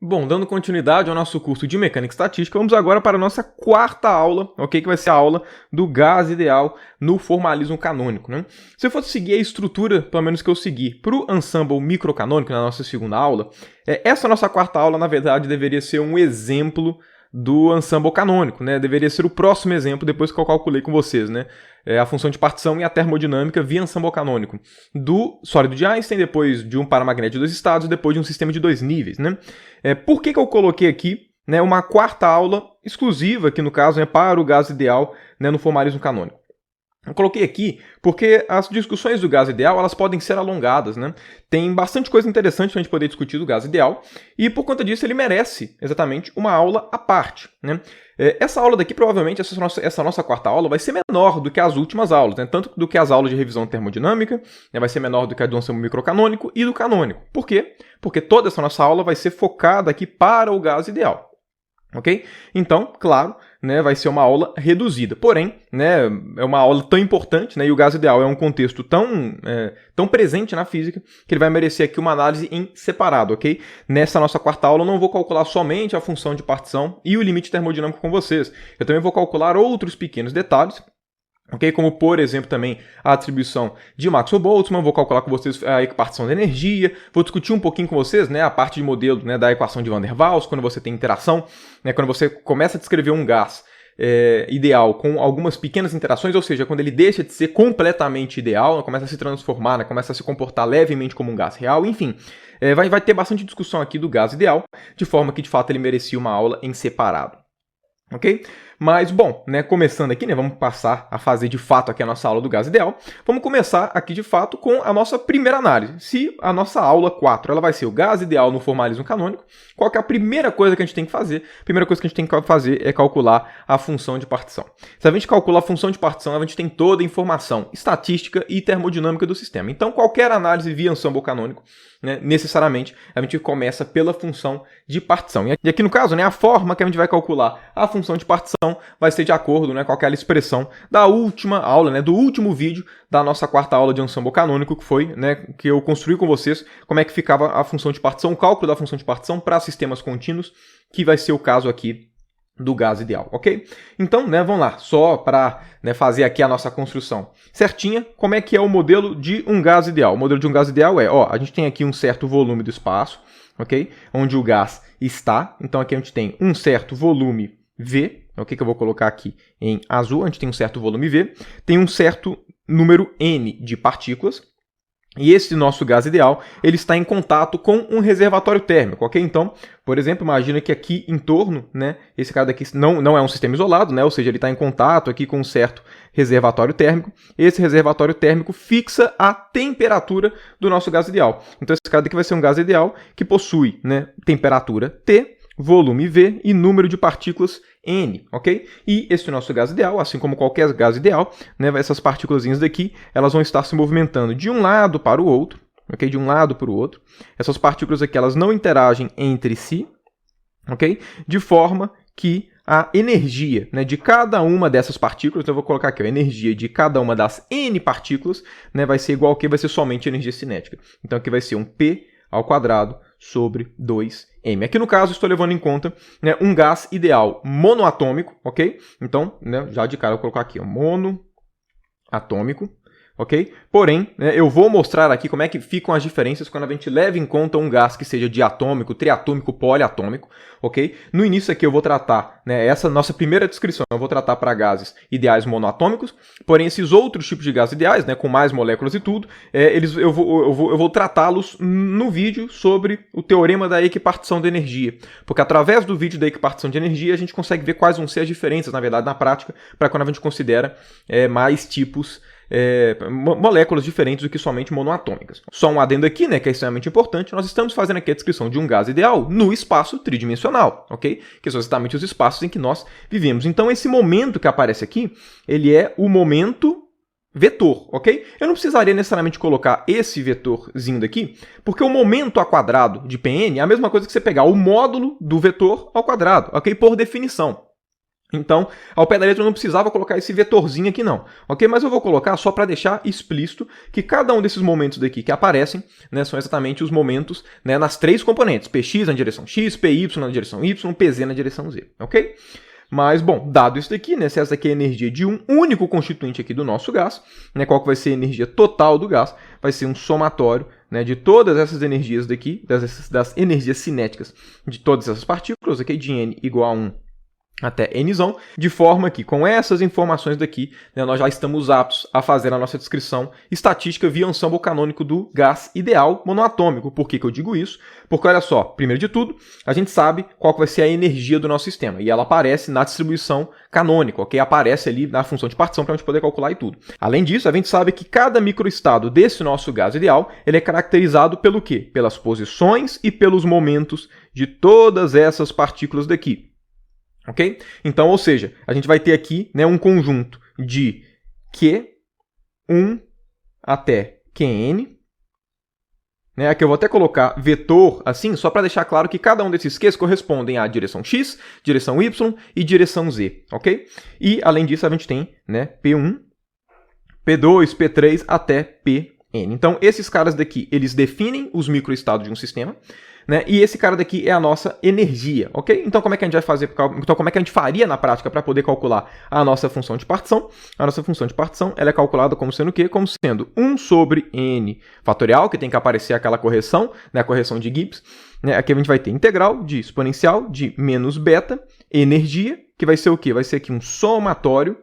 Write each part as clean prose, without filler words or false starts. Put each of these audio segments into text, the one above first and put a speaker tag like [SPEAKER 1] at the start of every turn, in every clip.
[SPEAKER 1] Bom, dando continuidade ao nosso curso de Mecânica Estatística, vamos agora para a nossa quarta aula, ok? Que vai ser a aula do gás ideal no formalismo canônico, né? Se eu fosse seguir a estrutura, pelo menos que eu segui, para o ensemble microcanônico na nossa segunda aula, essa nossa quarta aula, na verdade, deveria ser um exemplo do ensemble canônico, né? Deveria ser o próximo exemplo, depois que eu calculei com vocês, né? A função de partição e a termodinâmica via ensemble canônico do sólido de Einstein, depois de um paramagnético de dois estados, depois de um sistema de dois níveis, né? Por que eu coloquei aqui, né, uma quarta aula exclusiva, aqui no caso, para o gás ideal, né, no formalismo canônico? Eu coloquei aqui porque as discussões do gás ideal elas podem ser alongadas, né? Tem bastante coisa interessante para a gente poder discutir do gás ideal e por conta disso ele merece exatamente uma aula à parte, né? Essa aula daqui, provavelmente, essa nossa quarta aula vai ser menor do que as últimas aulas, né? Tanto do que as aulas de revisão termodinâmica, né? Vai ser menor do que a do ensemble microcanônico e do canônico. Por quê? Porque toda essa nossa aula vai ser focada aqui para o gás ideal. Ok? Então, claro, né, vai ser uma aula reduzida. Porém, né, é uma aula tão importante, né, e o gás ideal é um contexto tão presente na física que ele vai merecer aqui uma análise em separado, ok? Nessa nossa quarta aula eu não vou calcular somente a função de partição e o limite termodinâmico com vocês. Eu também vou calcular outros pequenos detalhes, ok? Como, por exemplo, também a atribuição de Maxwell-Boltzmann, vou calcular com vocês a equipartição de energia, vou discutir um pouquinho com vocês, né, a parte de modelo, né, da equação de Van der Waals, quando você tem interação, né, quando você começa a descrever um gás ideal com algumas pequenas interações, ou seja, quando ele deixa de ser completamente ideal, começa a se transformar, né, começa a se comportar levemente como um gás real, enfim. Vai ter bastante discussão aqui do gás ideal, de forma que, de fato, ele merecia uma aula em separado. Ok? Mas, bom, né, começando aqui, né, vamos passar a fazer de fato aqui a nossa aula do gás ideal. Vamos começar aqui de fato com a nossa primeira análise. Se a nossa aula 4 ela vai ser o gás ideal no formalismo canônico, qual que é a primeira coisa que a gente tem que fazer? A primeira coisa que a gente tem que fazer é calcular a função de partição. Se a gente calcula a função de partição, a gente tem toda a informação estatística e termodinâmica do sistema. Então, qualquer análise via ensemble canônico, né, necessariamente, a gente começa pela função de partição. E aqui no caso, né, a forma que a gente vai calcular a função de partição vai ser de acordo, né, com aquela expressão da última aula, né, do último vídeo da nossa quarta aula de ensemble canônico, que foi, né, que eu construí com vocês como é que ficava a função de partição, o cálculo da função de partição para sistemas contínuos, que vai ser o caso aqui do gás ideal, ok? Então, né, vamos lá, só para, né, fazer aqui a nossa construção certinha, como é que é o modelo de um gás ideal? O modelo de um gás ideal a gente tem aqui um certo volume do espaço, ok? Onde o gás está, então aqui a gente tem um certo volume V, ok? Que eu vou colocar aqui em azul, a gente tem um certo volume V, tem um certo número N de partículas, e esse nosso gás ideal, ele está em contato com um reservatório térmico, ok? Então, por exemplo, imagina que aqui em torno, né, esse cara daqui não é um sistema isolado, né? Ou seja, ele está em contato aqui com um certo reservatório térmico. Esse reservatório térmico fixa a temperatura do nosso gás ideal. Então, esse cara daqui vai ser um gás ideal que possui, né, temperatura T, volume V e número de partículas N, ok? E esse nosso gás ideal, assim como qualquer gás ideal, né, essas partículas daqui, elas vão estar se movimentando de um lado para o outro, ok? De um lado para o outro. Essas partículas aqui, elas não interagem entre si, ok? De forma que a energia, né, de cada uma dessas partículas, então eu vou colocar aqui a energia de cada uma das N partículas, né, vai ser igual ao que vai ser somente energia cinética. Então aqui vai ser um P ao quadrado sobre 2m. Aqui no caso estou levando em conta, né, um gás ideal monoatômico, ok? Então, né, já de cara eu vou colocar aqui, ó, monoatômico, ok? Porém, né, eu vou mostrar aqui como é que ficam as diferenças quando a gente leva em conta um gás que seja diatômico, triatômico, poliatômico, ok? No início aqui eu vou tratar, né, essa nossa primeira descrição, eu vou tratar para gases ideais monoatômicos, porém esses outros tipos de gases ideais, né, com mais moléculas e tudo, eu vou tratá-los no vídeo sobre o teorema da equipartição de energia, porque através do vídeo da equipartição de energia a gente consegue ver quais vão ser as diferenças, na verdade, na prática, para quando a gente considera mais tipos moléculas diferentes do que somente monoatômicas. Só um adendo aqui, né, que é extremamente importante, nós estamos fazendo aqui a descrição de um gás ideal no espaço tridimensional, ok? Que são exatamente os espaços em que nós vivemos. Então, esse momento que aparece aqui, ele é o momento vetor, ok? Eu não precisaria necessariamente colocar esse vetorzinho daqui, porque o momento ao quadrado de Pn é a mesma coisa que você pegar o módulo do vetor ao quadrado, ok? Por definição. Então, ao pé da letra eu não precisava colocar esse vetorzinho aqui não, ok? Mas eu vou colocar só para deixar explícito que cada um desses momentos daqui que aparecem, né, são exatamente os momentos, né, nas três componentes, px na direção x, py na direção y, pz na direção z, ok? Mas, bom, dado isso daqui, né, se essa aqui é a energia de um único constituinte aqui do nosso gás, né, qual que vai ser a energia total do gás? Vai ser um somatório, né, de todas essas energias daqui, das energias cinéticas de todas essas partículas, ok? De n igual a 1 até nzão, de forma que com essas informações daqui, né, nós já estamos aptos a fazer a nossa descrição estatística via ensemble canônico do gás ideal monoatômico. Por que eu digo isso? Porque, olha só, primeiro de tudo, a gente sabe qual que vai ser a energia do nosso sistema, e ela aparece na distribuição canônica, ok? Aparece ali na função de partição para a gente poder calcular e tudo. Além disso, a gente sabe que cada microestado desse nosso gás ideal, ele é caracterizado pelo quê? Pelas posições e pelos momentos de todas essas partículas daqui. Ok? Então, ou seja, a gente vai ter aqui, né, um conjunto de Q1 até Qn. Né, aqui eu vou até colocar vetor assim, só para deixar claro que cada um desses Qs correspondem à direção x, direção y e direção z. Ok? E, além disso, a gente tem, né, P1, P2, P3 até Pn. Então, esses caras daqui, eles definem os microestados de um sistema. Né? E esse cara daqui é a nossa energia, ok? Então, como é que a gente vai fazer? Então, como é que a gente faria na prática para poder calcular a nossa função de partição? A nossa função de partição, ela é calculada como sendo o quê? Como sendo 1 sobre n fatorial, que tem que aparecer aquela correção, né? A correção de Gibbs. Né? Aqui a gente vai ter integral de exponencial de menos beta, energia, que vai ser o quê? Vai ser aqui um somatório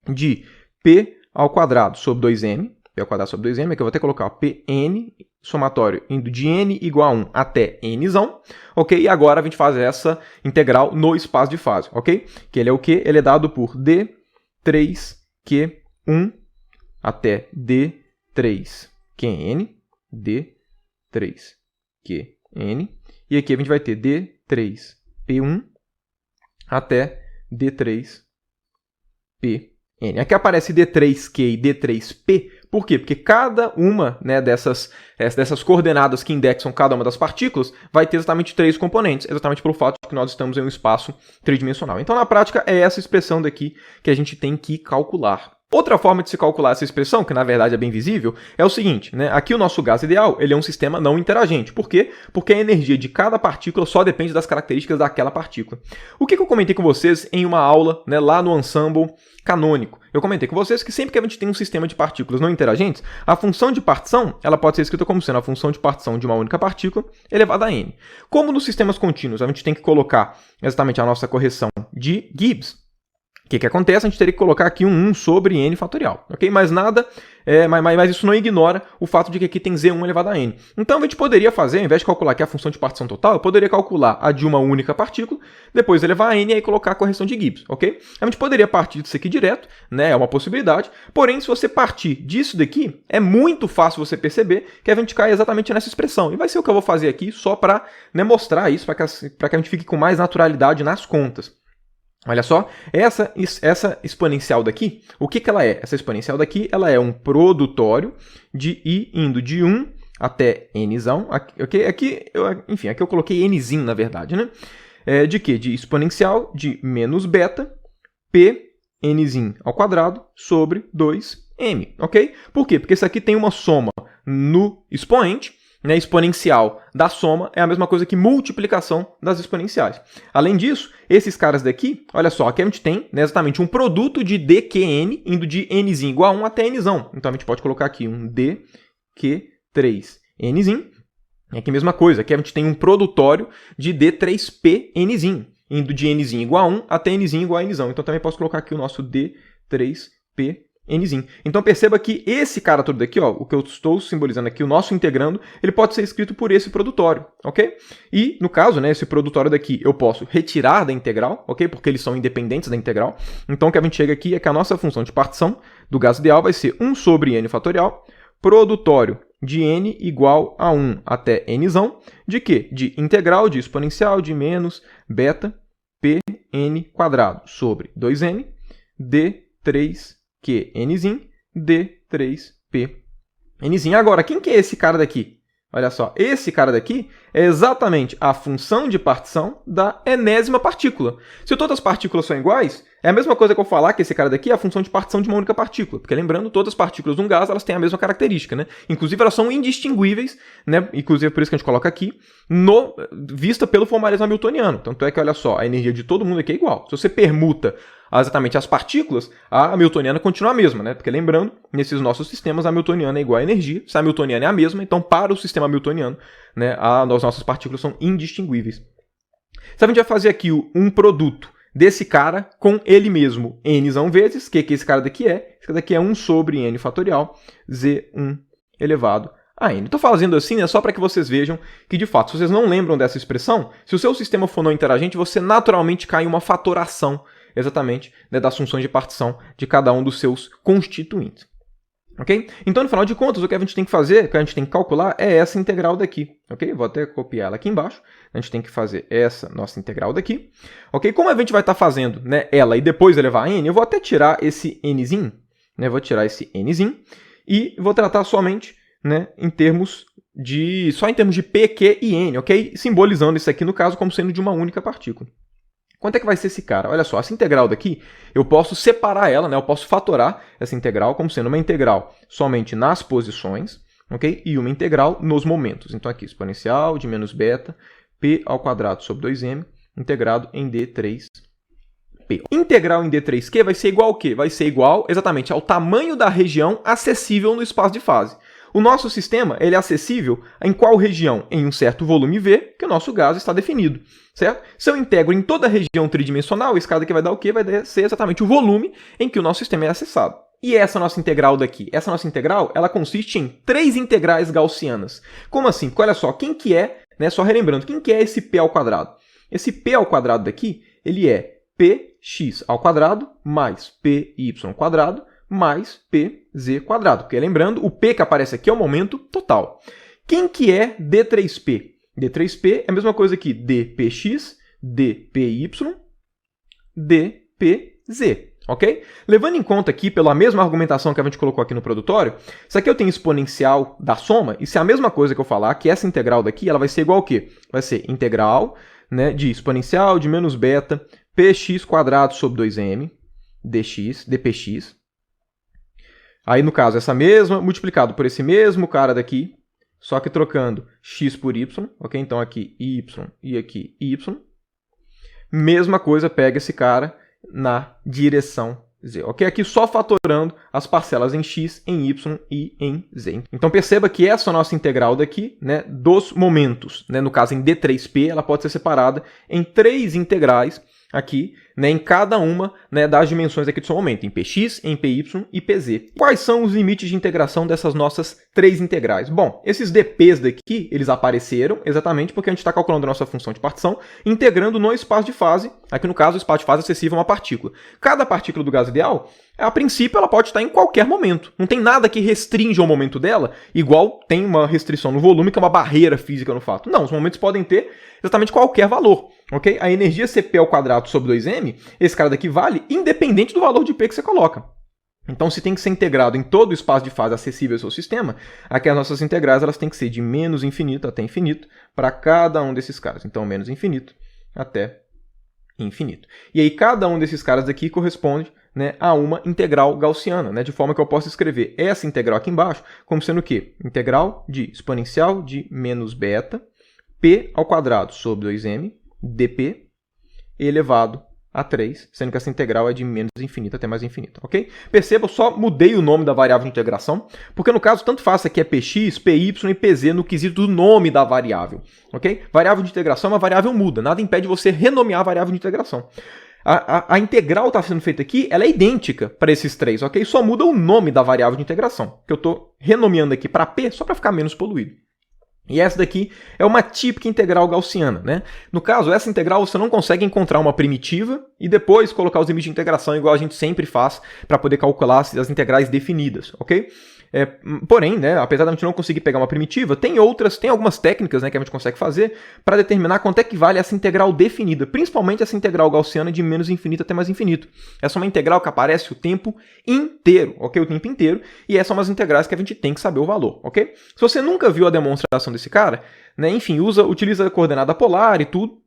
[SPEAKER 1] de p ao quadrado sobre 2m, p ao quadrado sobre 2m, aqui eu vou até colocar Pn, somatório indo de n igual a 1 até nzão, ok? E agora a gente faz essa integral no espaço de fase, ok? Que ele é o quê? Ele é dado por d3q1 até d3qn, d3qn, e aqui a gente vai ter d3p1 até d3pn. Aqui aparece d3q e d3p, por quê? Porque cada uma, né, dessas coordenadas que indexam cada uma das partículas vai ter exatamente 3 componentes, exatamente pelo fato de que nós estamos em um espaço tridimensional. Então, na prática, é essa expressão daqui que a gente tem que calcular. Outra forma de se calcular essa expressão, que na verdade é bem visível, é o seguinte, né? Aqui o nosso gás ideal, ele é um sistema não interagente. Por quê? Porque a energia de cada partícula só depende das características daquela partícula. O que eu comentei com vocês em uma aula, né, lá no ensemble canônico? Eu comentei com vocês que sempre que a gente tem um sistema de partículas não interagentes, a função de partição ela pode ser escrita como sendo a função de partição de uma única partícula elevada a n. Como nos sistemas contínuos a gente tem que colocar exatamente a nossa correção de Gibbs, o que acontece? A gente teria que colocar aqui um 1 sobre n fatorial, ok? Mas nada, mas isso não ignora o fato de que aqui tem z1 elevado a n. Então a gente poderia fazer, ao invés de calcular aqui a função de partição total, eu poderia calcular a de uma única partícula, depois elevar a n e aí colocar a correção de Gibbs, ok? A gente poderia partir disso aqui direto, né? É uma possibilidade. Porém, se você partir disso daqui, é muito fácil você perceber que a gente cai exatamente nessa expressão. E vai ser o que eu vou fazer aqui só para, né, mostrar isso, para que a gente fique com mais naturalidade nas contas. Olha só, essa exponencial daqui, o que ela é? Essa exponencial daqui, ela é um produtório de i indo de 1 até nzão. Aqui eu coloquei nzinho, na verdade, né? De quê? De exponencial de menos beta, p nzinho ao quadrado sobre 2m, ok? Por quê? Porque isso aqui tem uma soma no expoente, né, exponencial da soma é a mesma coisa que multiplicação das exponenciais. Além disso, esses caras daqui, olha só, aqui a gente tem, né, exatamente um produto de dqn indo de nzinho igual a 1 até nzão. Então a gente pode colocar aqui um dq3nzinho. E aqui a mesma coisa, aqui a gente tem um produtório de d3pnzinho, indo de nzinho igual a 1 até nzinho igual a nzão. Então também posso colocar aqui o nosso d3p nzinho. Então perceba que esse cara todo daqui, ó, o que eu estou simbolizando aqui, o nosso integrando, ele pode ser escrito por esse produtório, ok? E, no caso, né, esse produtório daqui eu posso retirar da integral, ok? Porque eles são independentes da integral. Então o que a gente chega aqui é que a nossa função de partição do gás ideal vai ser 1 sobre n fatorial, produtório de n igual a 1 até nzão, de quê? De integral de exponencial de menos beta pn quadrado sobre 2n, d3 Qnzinho, D3P Nzinho. Agora, quem que é esse cara daqui? Olha só, esse cara daqui é exatamente a função de partição da enésima partícula. Se todas as partículas são iguais, é a mesma coisa que eu falar que esse cara daqui é a função de partição de uma única partícula. Porque lembrando, todas as partículas de um gás elas têm a mesma característica, né? Inclusive elas são indistinguíveis, né? Inclusive é por isso que a gente coloca aqui, vista pelo formalismo hamiltoniano. Tanto é que, olha só, a energia de todo mundo aqui é igual. Se você permuta exatamente as partículas, a hamiltoniana continua a mesma, né? Porque lembrando, nesses nossos sistemas, a hamiltoniana é igual à energia. Se a hamiltoniana é a mesma, então para o sistema hamiltoniano, né, as nossas partículas são indistinguíveis. Se a gente vai fazer aqui um produto desse cara com ele mesmo, n vezes, o que esse cara daqui é? Esse cara daqui é 1 sobre n fatorial, z1 elevado a n. Estou fazendo assim, né, só para que vocês vejam que, de fato, se vocês não lembram dessa expressão, se o seu sistema for não interagente, você naturalmente cai em uma fatoração, exatamente, né, das funções de partição de cada um dos seus constituintes. Ok? Então, no final de contas, o que a gente tem que fazer, o que a gente tem que calcular é essa integral daqui. Ok? Vou até copiar ela aqui embaixo. A gente tem que fazer essa nossa integral daqui. Ok? Como a gente vai estar fazendo, né, ela e depois elevar a n, eu vou até tirar esse nzinho, né, vou tirar esse nzinho e vou tratar somente, né, só em termos de p, q e n, ok? Simbolizando isso aqui, no caso, como sendo de uma única partícula. Quanto é que vai ser esse cara? Olha só, essa integral daqui, eu posso separar ela, né? Eu posso fatorar essa integral como sendo uma integral somente nas posições, ok? E uma integral nos momentos. Então aqui, exponencial de menos beta, p ao quadrado sobre 2m, integrado em d3p. Integral em d3q vai ser igual ao quê? Vai ser igual exatamente ao tamanho da região acessível no espaço de fase. O nosso sistema ele é acessível em qual região? Em um certo volume V, que o nosso gás está definido, certo? Se eu integro em toda a região tridimensional, esse cara daqui vai dar o quê? Vai ser exatamente o volume em que o nosso sistema é acessado. E essa nossa integral daqui? Essa nossa integral, ela consiste em 3 integrais gaussianas. Como assim? Porque olha só, quem que é, né, só relembrando, quem que é esse p ao quadrado? Esse p ao quadrado daqui, ele é px ao quadrado mais py quadrado mais pz quadrado. Porque lembrando, o p que aparece aqui é o momento total. Quem que é d3p? d3p é a mesma coisa que dpx, dpy, dpz. Ok? Levando em conta aqui, pela mesma argumentação que a gente colocou aqui no produtório, isso aqui eu tenho exponencial da soma, e se é a mesma coisa que eu falar, que essa integral daqui, ela vai ser igual ao quê? Vai ser integral, né, de exponencial de menos beta, px quadrado sobre 2m, dpx. Aí, no caso, essa mesma multiplicado por esse mesmo cara daqui, só que trocando x por y, ok? Então, aqui y e aqui y. Mesma coisa, pega esse cara na direção z, ok? Aqui só fatorando as parcelas em x, em y e em z. Então, perceba que essa nossa integral daqui, né, dos momentos, né, no caso em d3p, ela pode ser separada em 3 integrais aqui, né, em cada uma, né, das dimensões aqui do seu momento, em px, em py e pz. Quais são os limites de integração dessas nossas 3 integrais? Bom, esses dp's daqui, eles apareceram exatamente porque a gente está calculando a nossa função de partição, integrando no espaço de fase, aqui no caso o espaço de fase acessível a uma partícula. Cada partícula do gás ideal, a princípio, ela pode estar em qualquer momento. Não tem nada que restrinja o momento dela, igual tem uma restrição no volume, que é uma barreira física no fato. Não, os momentos podem ter exatamente qualquer valor, ok? A energia Cp ao quadrado sobre 2m, esse cara daqui vale independente do valor de P que você coloca. Então, se tem que ser integrado em todo o espaço de fase acessível ao seu sistema, aqui as nossas integrais elas têm que ser de menos infinito até infinito para cada um desses caras. Então, menos infinito até infinito. E aí, cada um desses caras aqui corresponde, né, a uma integral gaussiana, né, de forma que eu posso escrever essa integral aqui embaixo como sendo o quê? Integral de exponencial de menos beta, p ao quadrado sobre 2m, dp, elevado a 3, sendo que essa integral é de menos infinito até mais infinito, ok? Perceba, eu só mudei o nome da variável de integração, porque no caso, tanto faz aqui é px, py e pz no quesito do nome da variável, ok? Variável de integração é uma variável muda, nada impede você renomear a variável de integração. A integral está sendo feita aqui, ela é idêntica para esses três, ok? Só muda o nome da variável de integração, que eu estou renomeando aqui para p, só para ficar menos poluído. E essa daqui é uma típica integral gaussiana, né? No caso, essa integral você não consegue encontrar uma primitiva e depois colocar os limites de integração igual a gente sempre faz para poder calcular as integrais definidas, ok? Porém, né, apesar de a gente não conseguir pegar uma primitiva, tem algumas técnicas, né, que a gente consegue fazer para determinar quanto é que vale essa integral definida, principalmente essa integral gaussiana de menos infinito até mais infinito. Essa é uma integral que aparece o tempo inteiro, ok? O tempo inteiro, e essas são umas integrais que a gente tem que saber o valor, ok? Se você nunca viu a demonstração desse cara, né, enfim, utiliza a coordenada polar e tudo.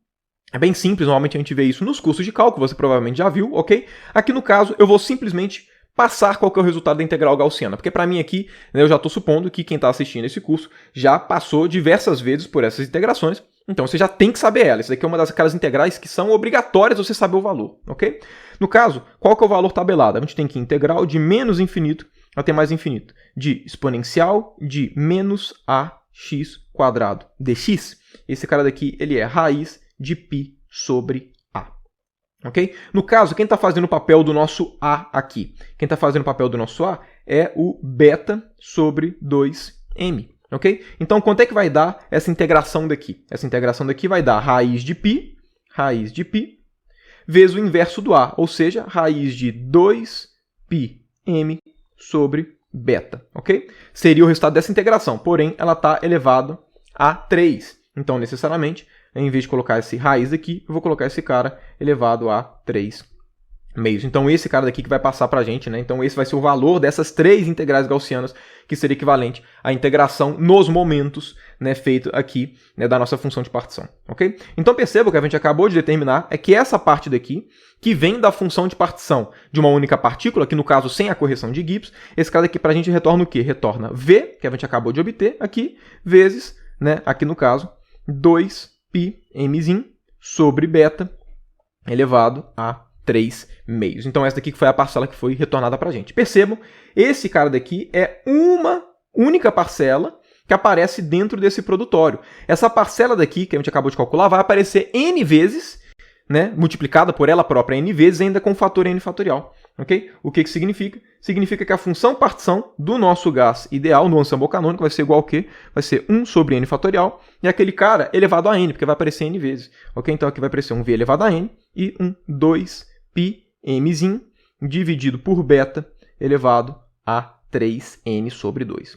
[SPEAKER 1] É bem simples, normalmente a gente vê isso nos cursos de cálculo, você provavelmente já viu, ok? Aqui no caso, eu vou simplesmente passar qual que é o resultado da integral gaussiana, porque para mim aqui, né, eu já estou supondo que quem está assistindo esse curso já passou diversas vezes por essas integrações, então você já tem que saber ela. Isso daqui é uma daquelas integrais que são obrigatórias você saber o valor, ok? No caso, qual que é o valor tabelado? A gente tem que integral de menos infinito até mais infinito, de exponencial de menos ax quadrado dx. Esse cara daqui, ele é raiz de π sobre a. Ok? No caso, quem está fazendo o papel do nosso a aqui? Quem está fazendo o papel do nosso a é o beta sobre 2m. Ok? Então, quanto é que vai dar essa integração daqui? Essa integração daqui vai dar raiz de π vezes o inverso do a, ou seja, raiz de 2πm sobre beta. Ok? Seria o resultado dessa integração, porém, ela está elevada a 3. Então, necessariamente, em vez de colocar esse raiz aqui, eu vou colocar esse cara elevado a 3 meios. Então, esse cara daqui que vai passar para a gente, né? Então, esse vai ser o valor dessas 3 integrais gaussianas, que seria equivalente à integração nos momentos, né, feito aqui, né, da nossa função de partição. Ok? Então, perceba que a gente acabou de determinar é que essa parte daqui, que vem da função de partição de uma única partícula, que no caso sem a correção de Gibbs, esse cara daqui para a gente retorna o quê? Retorna V, que a gente acabou de obter aqui, vezes, né, aqui no caso, 2πmzinho sobre beta elevado a 3 meios. Então essa daqui que foi a parcela que foi retornada para a gente. Percebam, esse cara daqui é uma única parcela que aparece dentro desse produtório. Essa parcela daqui, que a gente acabou de calcular, vai aparecer n vezes, né, multiplicada por ela própria n vezes, ainda com o fator n fatorial. Okay? O que significa? Significa que a função partição do nosso gás ideal no ensemble canônico vai ser igual ao quê? Vai ser 1 sobre n fatorial, e aquele cara elevado a n, porque vai aparecer n vezes. Okay? Então aqui vai aparecer um v elevado a n e um 2πmzinho dividido por beta elevado a 3n sobre 2.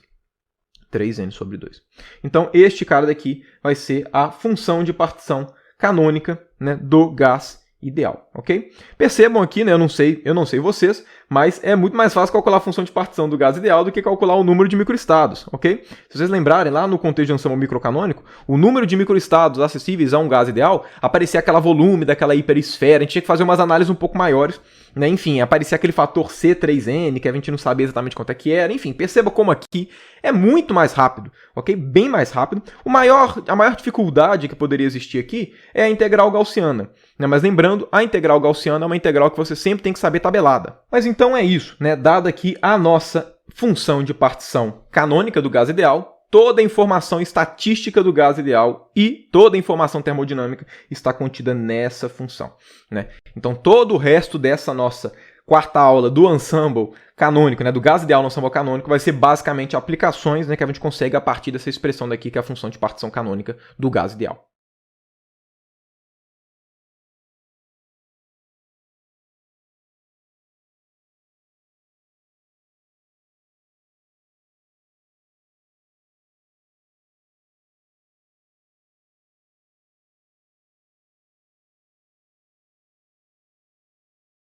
[SPEAKER 1] 3n sobre 2. Então este cara daqui vai ser a função de partição canônica, né, do gás ideal, ok? Percebam aqui, né, eu não sei vocês, mas é muito mais fácil calcular a função de partição do gás ideal do que calcular o número de microestados, ok? Se vocês lembrarem, lá no contexto de ensemble microcanônico, o número de microestados acessíveis a um gás ideal aparecia aquela volume daquela hiperesfera, a gente tinha que fazer umas análises um pouco maiores, né? Enfim, aparecia aquele fator C3n, que a gente não sabia exatamente quanto é que era, enfim, perceba como aqui é muito mais rápido, ok? Bem mais rápido. A maior dificuldade que poderia existir aqui é a integral gaussiana, né? Mas lembrando, a integral gaussiana é uma integral que você sempre tem que saber tabelada. Mas então é isso, né? Dada aqui a nossa função de partição canônica do gás ideal, toda a informação estatística do gás ideal e toda a informação termodinâmica está contida nessa função, né? Então todo o resto dessa nossa quarta aula do ensemble canônico, né, do gás ideal no ensemble canônico, vai ser basicamente aplicações, né, que a gente consegue a partir dessa expressão daqui, que é a função de partição canônica do gás ideal.